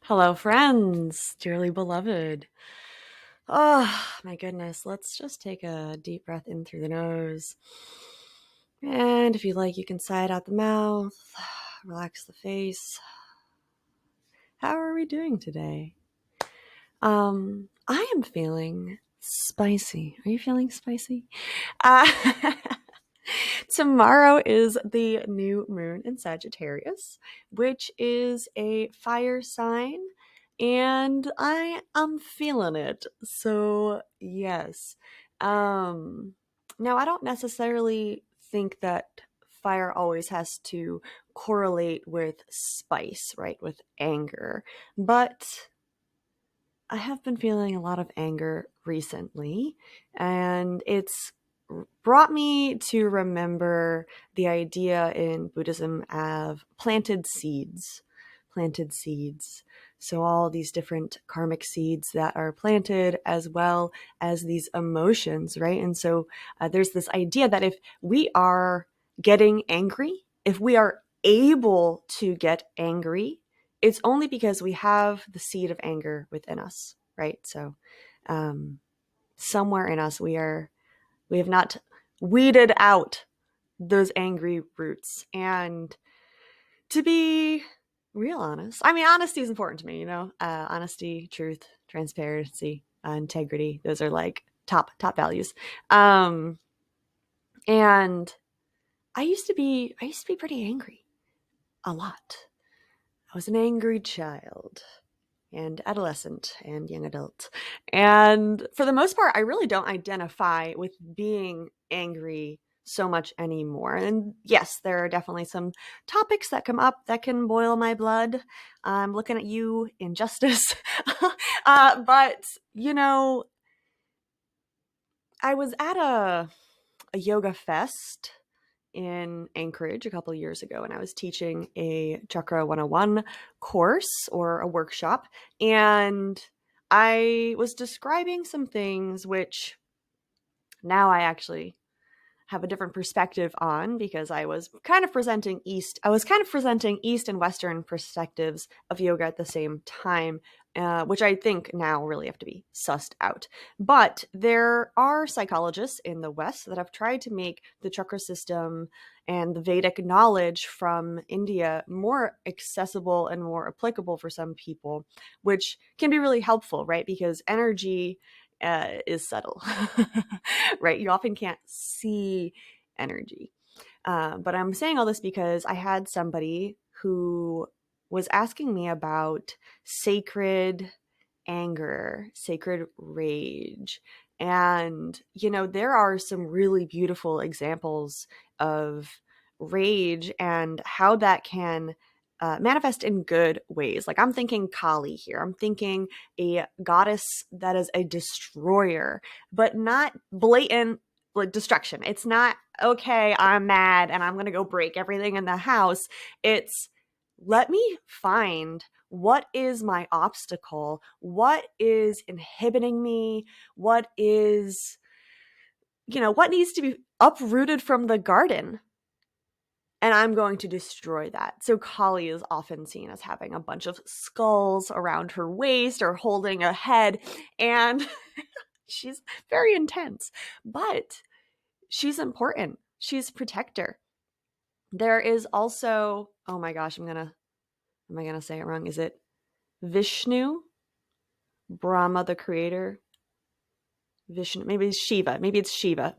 Hello, friends, dearly beloved. Oh, my goodness. Let's just take a deep breath in through the nose. And if you like, you can sigh it out the mouth, relax the face. How are we doing today? I am feeling spicy. Are you feeling spicy? Uh, Tomorrow is the new moon in Sagittarius, which is a fire sign, and I am feeling it. So, yes. Um Now I don't necessarily think that fire always has to correlate with spice, right? With anger. But I have been feeling a lot of anger recently, and it's brought me to remember the idea in Buddhism of planted seeds. Planted seeds. So, all these different karmic seeds that are planted, as well as these emotions, right? And so, there's this idea that if we are getting angry, if we are able to get angry, it's only because we have the seed of anger within us, right? So, um, somewhere in us, we have not weeded out those angry roots. And to be real honest, I mean, honesty is important to me, honesty, truth, transparency, integrity. Those are like top values. Um, and I used to be pretty angry a lot. I was an angry child and adolescent and young adult. And for the most part, I really don't identify with being angry so much anymore. And yes, there are definitely some topics that come up that can boil my blood. I'm looking at you, injustice. But, I was at a yoga fest in Anchorage a couple of years ago, and I was teaching a Chakra 101 course or a workshop, and I was describing some things which now I actually have a different perspective on, because I was kind of presenting East and Western perspectives of yoga at the same time, which I think now really have to be sussed out. But there are psychologists in the West that have tried to make the chakra system and the Vedic knowledge from India more accessible and more applicable for some people, which can be really helpful, right? Because energy is subtle, right? You often can't see energy. But I'm saying all this because I had somebody who was asking me about sacred anger, sacred rage. And, there are some really beautiful examples of rage and how that can manifest in good ways. Like, I'm thinking Kali here. I'm thinking a goddess that is a destroyer, but not blatant like destruction. It's not, okay, I'm mad and I'm going to go break everything in the house. It's, let me find what is my obstacle, what is inhibiting me, what needs to be uprooted from the garden, and I'm going to destroy that. So Kali is often seen as having a bunch of skulls around her waist or holding a head, and she's very intense, but she's important. She's protector. There is also, oh my gosh, am I gonna say it wrong? Is it Vishnu? Brahma, the creator? Vishnu, maybe it's Shiva,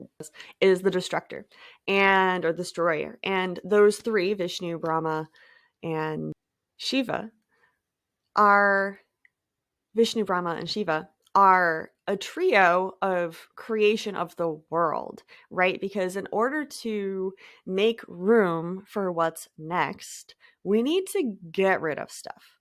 is the destructor or destroyer. And those three, Vishnu, Brahma, and Shiva, are Vishnu, Brahma, and Shiva are a trio of creation of the world, right? Because in order to make room for what's next, we need to get rid of stuff.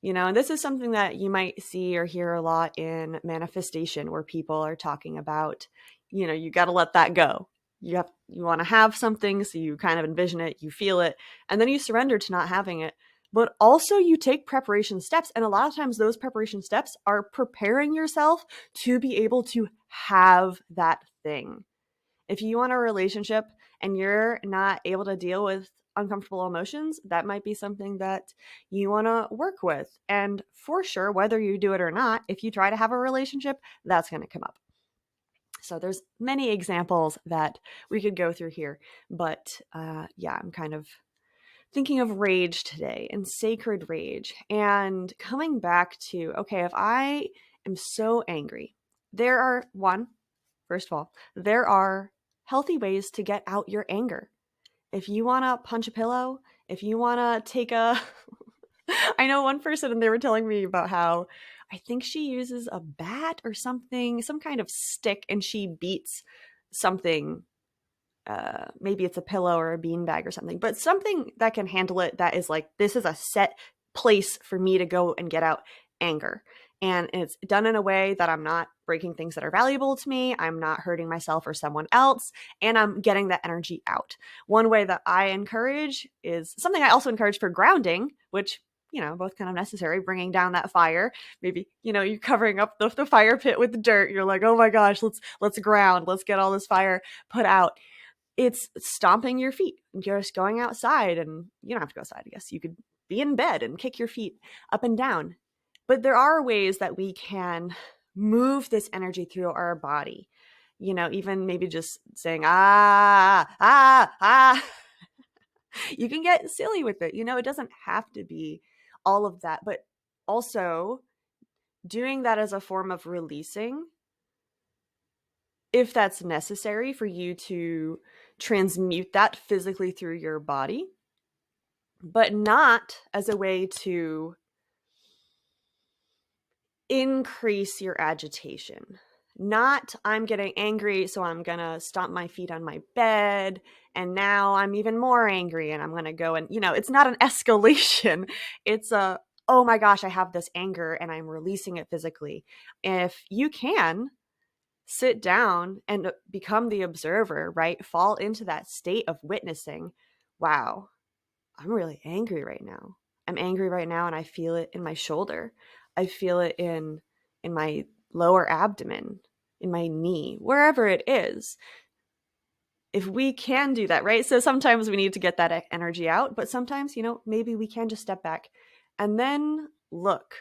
And this is something that you might see or hear a lot in manifestation, where people are talking about, you got to let that go. You want to have something, so you kind of envision it, you feel it, and then you surrender to not having it. But also you take preparation steps, and a lot of times those preparation steps are preparing yourself to be able to have that thing. If you want a relationship and you're not able to deal with uncomfortable emotions, that might be something that you want to work with. And for sure, whether you do it or not, if you try to have a relationship, that's going to come up. So there's many examples that we could go through here. But yeah, I'm kind of thinking of rage today and sacred rage and coming back to, okay, if I am so angry, first of all, there are healthy ways to get out your anger. If you want to punch a pillow, if you want to take a, I know one person and they were telling me about how I think she uses a bat or something, some kind of stick, and she beats something. Maybe it's a pillow or a beanbag or something, but something that can handle it, that is like, this is a set place for me to go and get out anger. And it's done in a way that I'm not breaking things that are valuable to me. I'm not hurting myself or someone else. And I'm getting that energy out. One way that I encourage is something I also encourage for grounding, which, both kind of necessary, bringing down that fire. Maybe, you're covering up the fire pit with dirt. You're like, oh my gosh, let's ground. Let's get all this fire put out. It's stomping your feet, just going outside, and you don't have to go outside. I guess you could be in bed and kick your feet up and down. But there are ways that we can move this energy through our body. Even maybe just saying, ah, ah, ah. You can get silly with it. It doesn't have to be all of that, but also doing that as a form of releasing, if that's necessary for you to transmute that physically through your body, but not as a way to increase your agitation. Not, I'm getting angry, so I'm going to stomp my feet on my bed, and now I'm even more angry, and I'm going to go and, it's not an escalation. It's oh my gosh, I have this anger, and I'm releasing it physically. If you can, sit down and become the observer, right? Fall into that state of witnessing. Wow, I'm really angry right now. I'm angry right now, and I feel it in my shoulder. I feel it in my lower abdomen, in my knee, wherever it is. If we can do that, right? So sometimes we need to get that energy out, but sometimes, maybe we can just step back and then look,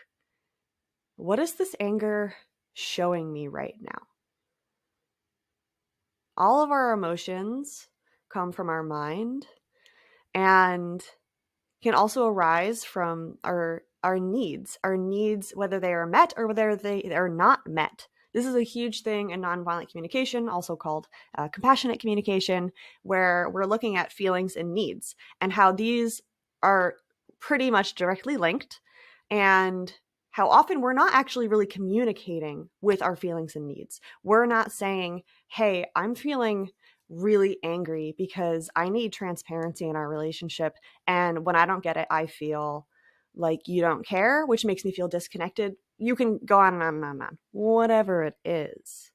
what is this anger showing me right now? All of our emotions come from our mind and can also arise from our needs, whether they are met or whether they are not met. This is a huge thing in nonviolent communication, also called compassionate communication, where we're looking at feelings and needs and how these are pretty much directly linked, and how often we're not actually really communicating with our feelings and needs. We're not saying, hey, I'm feeling really angry because I need transparency in our relationship. And when I don't get it, I feel like you don't care, which makes me feel disconnected. You can go on and on and on and on. Whatever it is.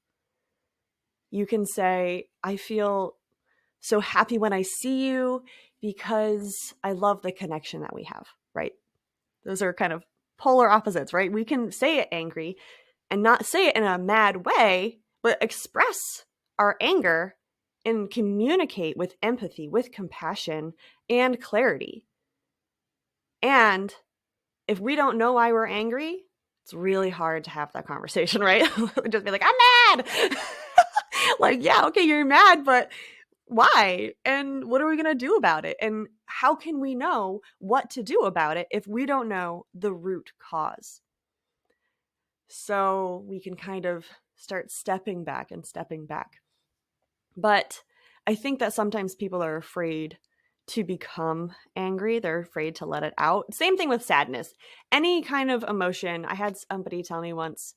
You can say, I feel so happy when I see you because I love the connection that we have, right? Those are kind of polar opposites, right? We can say it angry and not say it in a mad way, but express our anger and communicate with empathy, with compassion and clarity. And if we don't know why we're angry, it's really hard to have that conversation, right? Just be like, I'm mad. Like, yeah, okay, you're mad, but why? And what are we going to do about it? And how can we know what to do about it if we don't know the root cause? So we can kind of start stepping back and stepping back. But I think that sometimes people are afraid to become angry. They're afraid to let it out. Same thing with sadness. Any kind of emotion. I had somebody tell me once,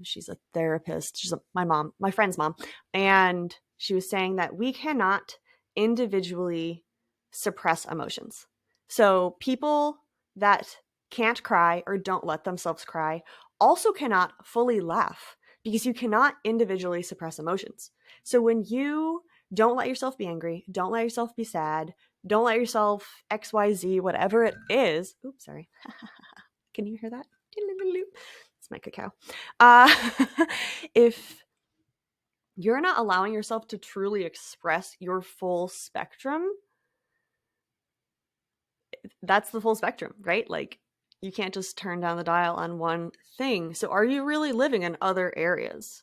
she's a therapist. She's my friend's mom. And she was saying that we cannot individually suppress emotions. So people that can't cry or don't let themselves cry also cannot fully laugh, because you cannot individually suppress emotions. So when you don't let yourself be angry, don't let yourself be sad, don't let yourself XYZ, whatever it is. Oops, sorry. Can you hear that? It's my cacao. If you're not allowing yourself to truly express your full spectrum, that's the full spectrum, right? Like, you can't just turn down the dial on one thing. So are you really living in other areas?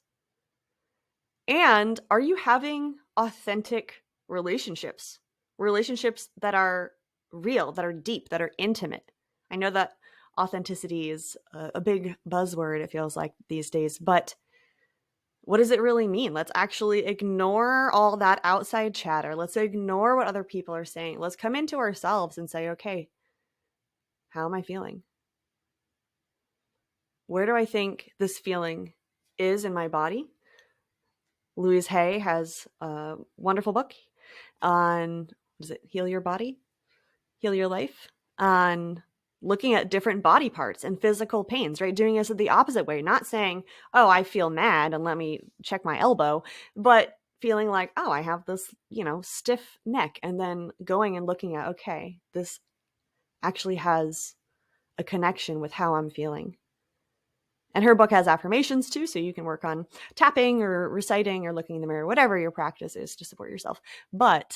And are you having authentic relationships? Relationships that are real, that are deep, that are intimate. I know that authenticity is a big buzzword, it feels like these days, but what does it really mean? Let's actually ignore all that outside chatter. Let's ignore what other people are saying. Let's come into ourselves and say, okay, how am I feeling? Where do I think this feeling is in my body? Louise Hay has a wonderful book on, what is it, Heal Your Body, Heal Your Life, on looking at different body parts and physical pains, right? Doing this the opposite way, not saying, oh, I feel mad and let me check my elbow, but feeling like, oh, I have this, stiff neck, and then going and looking at, okay, this actually has a connection with how I'm feeling. And her book has affirmations too, so you can work on tapping or reciting or looking in the mirror, whatever your practice is to support yourself. But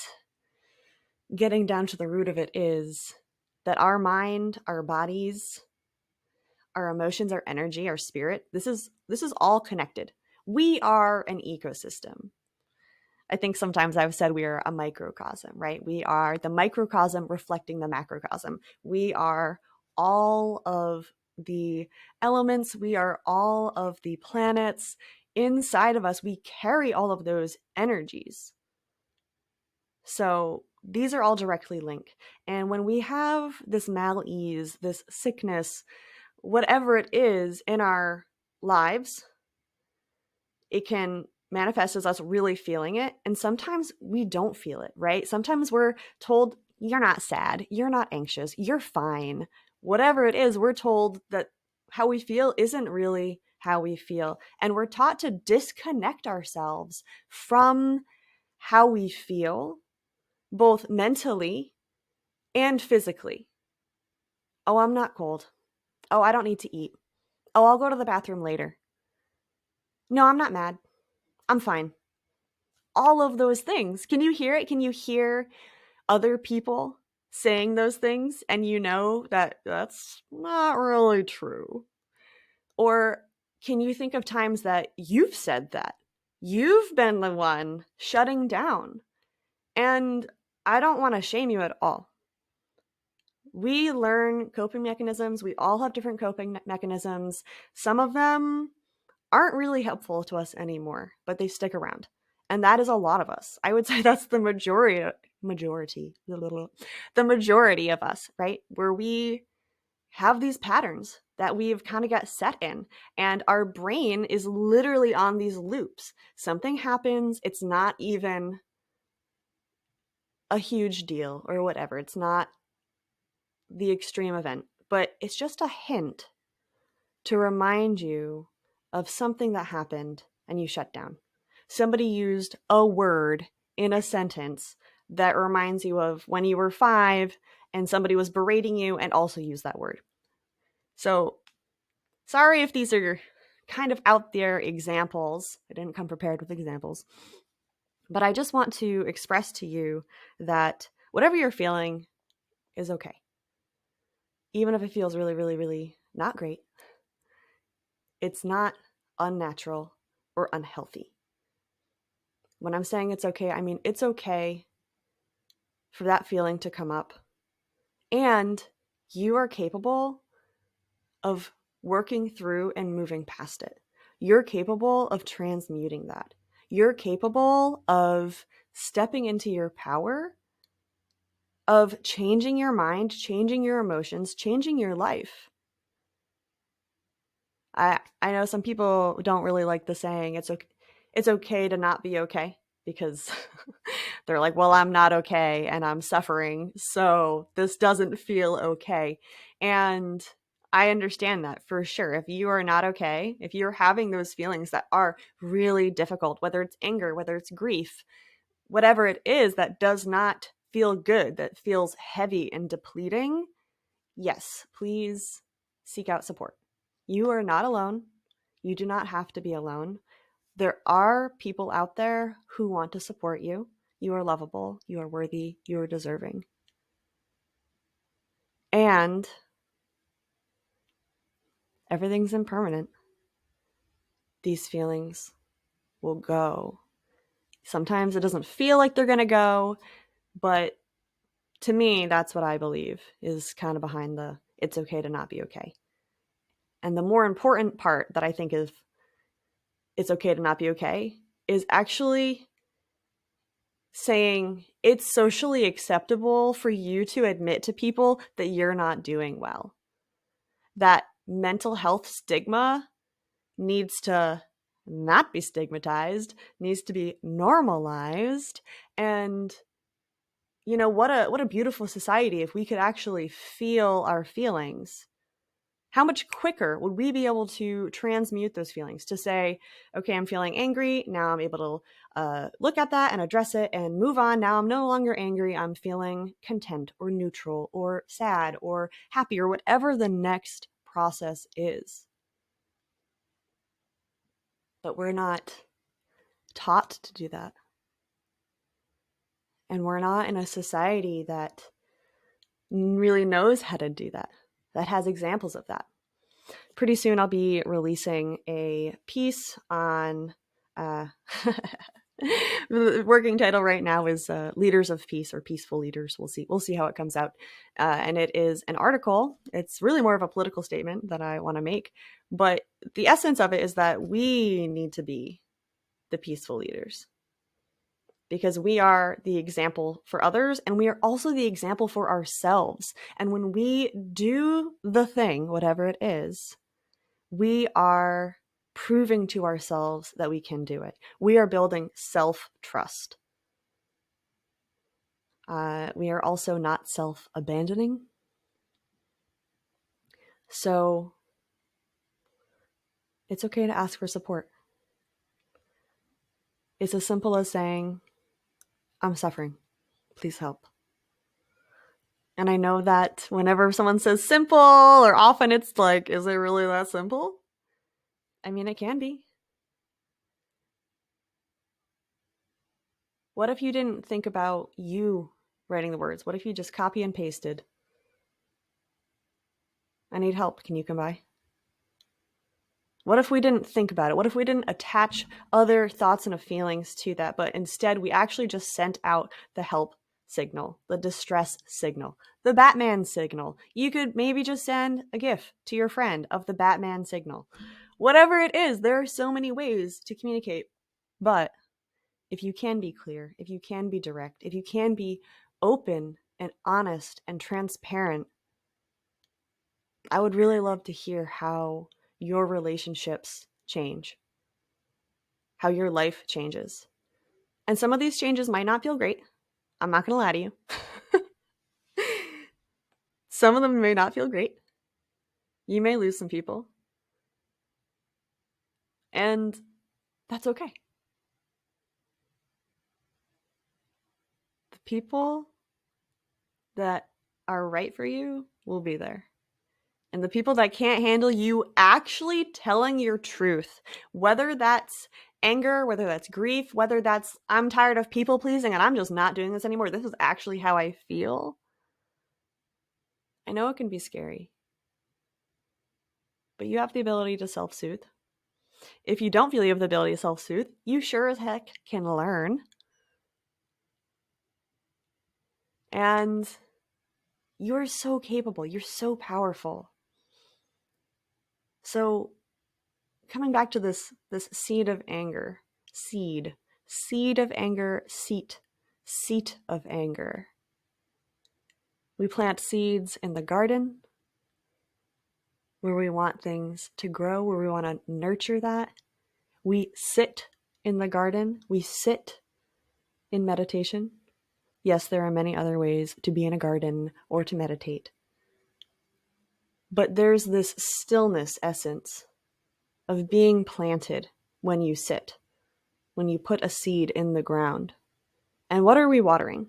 getting down to the root of it is that our mind, our bodies, our emotions, our energy, our spirit, this is all connected. We are an ecosystem. I think sometimes I've said we are a microcosm, right? We are the microcosm reflecting the macrocosm. We are all of the elements. We are all of the planets inside of us. We carry all of those energies. So these are all directly linked. And when we have this malaise, this sickness, whatever it is in our lives, it can manifest as us really feeling it. And sometimes we don't feel it, right? Sometimes we're told, you're not sad, you're not anxious, you're fine. Whatever it is, we're told that how we feel isn't really how we feel. And we're taught to disconnect ourselves from how we feel, both mentally and physically. Oh, I'm not cold. Oh, I don't need to eat. Oh, I'll go to the bathroom later. No, I'm not mad. I'm fine. All of those things. Can you hear it? Can you hear other people saying those things? And you know that that's not really true. Or can you think of times that you've said that? You've been the one shutting down. And I don't want to shame you at all. We learn coping mechanisms. We all have different coping mechanisms. Some of them aren't really helpful to us anymore, but they stick around. And that is a lot of us. I would say that's the majority, the majority of us, right? Where we have these patterns that we've kind of got set in, and our brain is literally on these loops. Something happens, it's not even a huge deal or whatever. It's not the extreme event, but it's just a hint to remind you of something that happened and you shut down. Somebody used a word in a sentence that reminds you of when you were 5 and somebody was berating you and also used that word. So sorry if these are kind of out there examples. I didn't come prepared with examples. But I just want to express to you that whatever you're feeling is okay. Even if it feels really, really, really not great, it's not unnatural or unhealthy. When I'm saying it's okay, I mean it's okay for that feeling to come up. And you are capable of working through and moving past it. You're capable of transmuting that. You're capable of stepping into your power, of changing your mind, changing your emotions, changing your life. I know some people don't really like the saying it's okay to not be okay, because they're like, well, I'm not okay and I'm suffering, so this doesn't feel okay. And I understand that for sure. If you are not okay, if you're having those feelings that are really difficult, whether it's anger, whether it's grief, whatever it is that does not feel good, that feels heavy and depleting, yes, please seek out support. You are not alone. You do not have to be alone. There are people out there who want to support you. You are lovable. You are worthy. You are deserving. And everything's impermanent. These feelings will go. Sometimes it doesn't feel like they're going to go, but to me, that's what I believe is kind of behind the it's okay to not be okay. And the more important part that I think is it's okay to not be okay is actually saying it's socially acceptable for you to admit to people that you're not doing well. That mental health stigma needs to not be stigmatized, needs to be normalized. And what a beautiful society if we could actually feel our feelings. How much quicker would we be able to transmute those feelings to say, okay, I'm feeling angry. Now I'm able to look at that and address it and move on. Now I'm no longer angry. I'm feeling content or neutral or sad or happy or whatever the next process is. But we're not taught to do that. And we're not in a society that really knows how to do that, that has examples of that. Pretty soon I'll be releasing a piece on the working title right now is Leaders of Peace or Peaceful Leaders. We'll see how it comes out. And it is an article. It's really more of a political statement that I want to make. But the essence of it is that we need to be the peaceful leaders because we are the example for others and we are also the example for ourselves. And when we do the thing, whatever it is, we are proving to ourselves that we can do it. We are building self-trust. We are also not self-abandoning. So it's okay to ask for support. It's as simple as saying, I'm suffering. Please help. And I know that whenever someone says simple, or often it's like, is it really that simple? I mean, it can be. What if you didn't think about you writing the words? What if you just copy and pasted? I need help. Can you come by? What if we didn't think about it? What if we didn't attach other thoughts and feelings to that, but instead we actually just sent out the help signal, the distress signal, the Batman signal? You could maybe just send a GIF to your friend of the Batman signal. Whatever it is, there are so many ways to communicate. But if you can be clear, if you can be direct, if you can be open and honest and transparent, I would really love to hear how your relationships change, how your life changes. And some of these changes might not feel great. I'm not going to lie to you. Some of them may not feel great. You may lose some people. And that's okay. The people that are right for you will be there. And the people that can't handle you actually telling your truth, whether that's anger, whether that's grief, whether that's I'm tired of people pleasing and I'm just not doing this anymore. This is actually how I feel. I know it can be scary, but you have the ability to self-soothe. If you don't feel you have the ability to self-soothe, you sure as heck can learn. And you're so capable. You're so powerful. So coming back to this seed of anger, seed of anger, seat of anger. We plant seeds in the garden where we want things to grow, where we want to nurture that. We sit in the garden. We sit in meditation. Yes, there are many other ways to be in a garden or to meditate. But there's this stillness essence of being planted when you sit, when you put a seed in the ground. And what are we watering?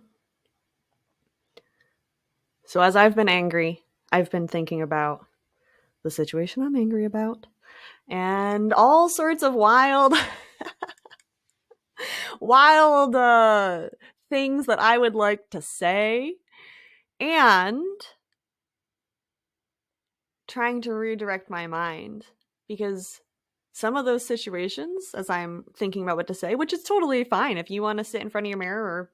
So as I've been angry, I've been thinking about the situation I'm angry about and all sorts of wild things that I would like to say. And trying to redirect my mind, because some of those situations, as I'm thinking about what to say, which is totally fine if you want to sit in front of your mirror or,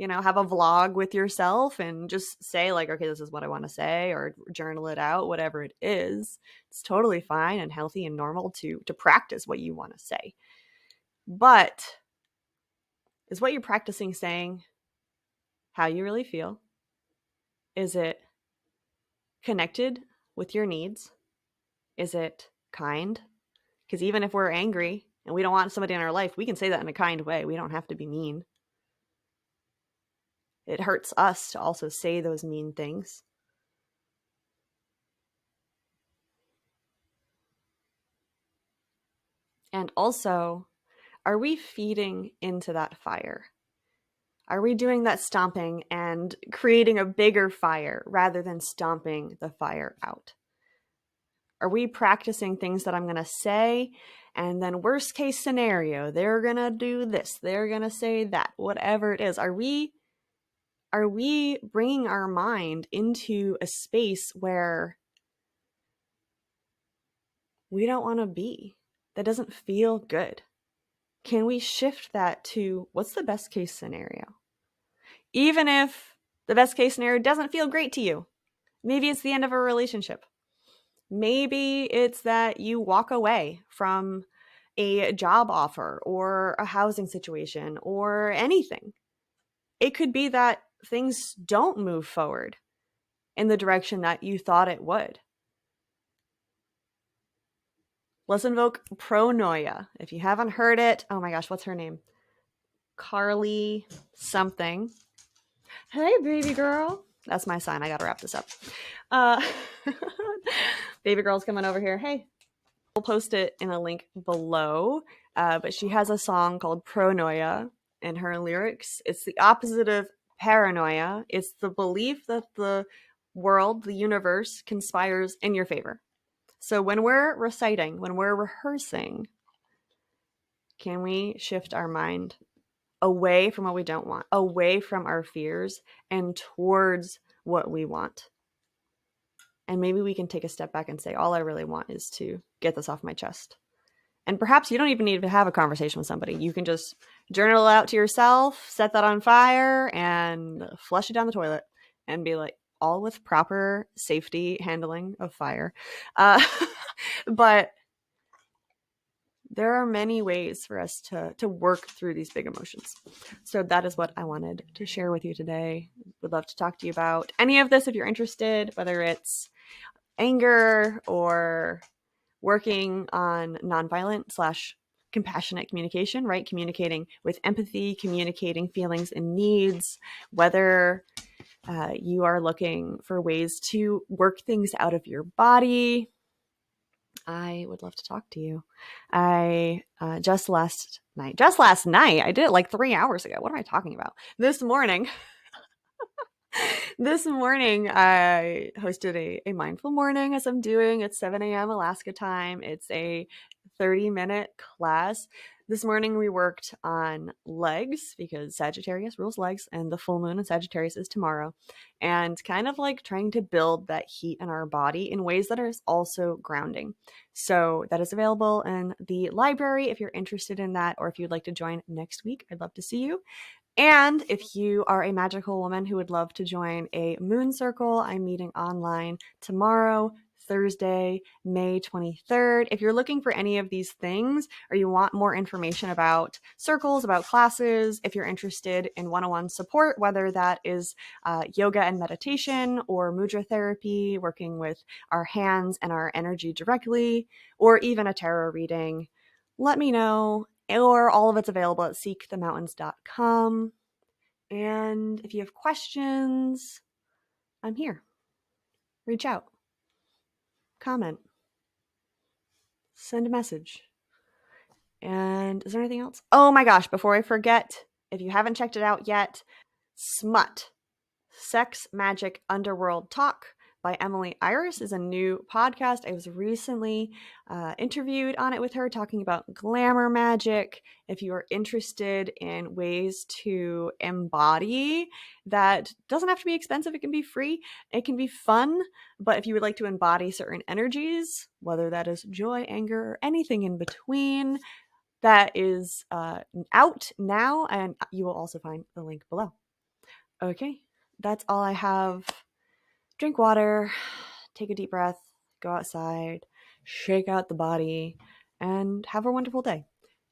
have a vlog with yourself and just say like, okay, this is what I want to say, or journal it out, whatever it is. It's totally fine and healthy and normal to practice what you want to say. But is what you're practicing saying how you really feel? Is it connected with your needs? Is it kind? Because even if we're angry and we don't want somebody in our life, we can say that in a kind way. We don't have to be mean. It hurts us to also say those mean things. And also, are we feeding into that fire? Are we doing that stomping and creating a bigger fire rather than stomping the fire out? Are we practicing things that I'm going to say, and then worst case scenario, they're going to do this, they're going to say that, whatever it is? Are we bringing our mind into a space where we don't want to be, that doesn't feel good? Can we shift that to what's the best case scenario? Even if the best case scenario doesn't feel great to you. Maybe it's the end of a relationship. Maybe it's that you walk away from a job offer or a housing situation or anything. It could be that things don't move forward in the direction that you thought it would. Let's invoke pronoia. If you haven't heard it, oh my gosh, what's her name? Carly something. Hey, baby girl. That's my sign. I gotta wrap this up. Baby girl's coming over here. Hey. We'll post it in a link below. But she has a song called Pronoia in her lyrics. It's the opposite of paranoia. It's the belief that the world, the universe, conspires in your favor. So when we're reciting, when we're rehearsing, can we shift our mind away from what we don't want, away from our fears, and towards what we want? And maybe we can take a step back and say, all I really want is to get this off my chest. And perhaps you don't even need to have a conversation with somebody. You can just journal it out to yourself, set that on fire, and flush it down the toilet, and be like, all with proper safety handling of fire. But there are many ways for us to work through these big emotions. So that is what I wanted to share with you today. Would love to talk to you about any of this if you're interested, whether it's anger or working on nonviolent / compassionate communication, right? Communicating with empathy, communicating feelings and needs, whether you are looking for ways to work things out of your body. I would love to talk to you. I just last night, I did it like 3 hours ago. What am I talking about? This morning, I hosted a mindful morning, as I'm doing. It's 7 a.m. Alaska time. It's a 30-minute class. This morning we worked on legs, because Sagittarius rules legs, and the full moon in Sagittarius is tomorrow. And kind of like trying to build that heat in our body in ways that are also grounding. So that is available in the library if you're interested in that, or if you'd like to join next week. I'd love to see you. And if you are a magical woman who would love to join a moon circle, I'm meeting online tomorrow, Thursday, May 23rd. If you're looking for any of these things, or you want more information about circles, about classes, if you're interested in one-on-one support, whether that is yoga and meditation, or mudra therapy, working with our hands and our energy directly, or even a tarot reading, let me know. Or all of it's available at seekthemountains.com. And if you have questions, I'm here. Reach out. Comment. Send a message. And is there anything else? Oh my gosh, before I forget, if you haven't checked it out yet, Smut. Sex, Magic, Underworld Talk. by Emily Iris is a new podcast. I was recently interviewed on it with her, talking about glamour magic. If you are interested in ways to embody, that doesn't have to be expensive, it can be free, it can be fun. But if you would like to embody certain energies, whether that is joy, anger, or anything in between, that is out now, and you will also find the link below. Okay, that's all I have. Drink water, take a deep breath, go outside, shake out the body, and have a wonderful day.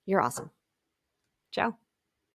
You're awesome. Ciao.